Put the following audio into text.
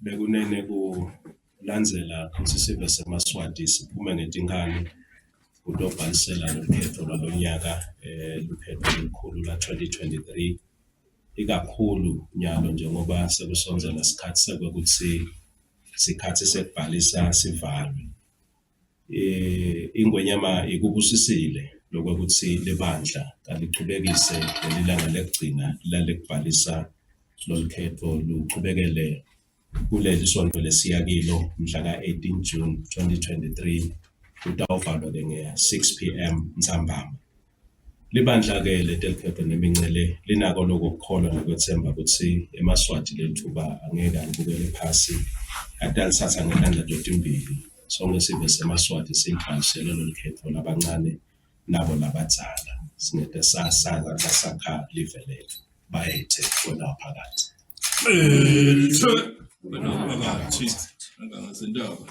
bekunene kulandzela kutsi sibe semaswati siphume ngetinkani kutobhalisela lukhetho lwalonyaka lukhetho olukhulu la 2023 ikakhulu nyalo njengoba sekusonzela isikhathi sekwekuthi sikhathi sekubhalisa sivalwe. Ingwenyama ikubusisile lokwekuthi libandla kalichubekise lelilanga lekugcina lalekubhalisa lolukhetho luchubekele kuleli sonto lesiyakilo mhla ka-18 June 2023 kutawuvalwa ke nge-6 p.m. ntambama. Libandla-ke letelukhetho nemincele linako lokukholwa nokwethemba ukuthi emaswati lethuba angeke alibukele phasi ate alithatha ngetandla totimbili sonke sibe semaswati siyibhalisele lolukhetho labancane nabo labadzala singete sakha live lethu bayethe wena phakathi wena phakathi angazendawo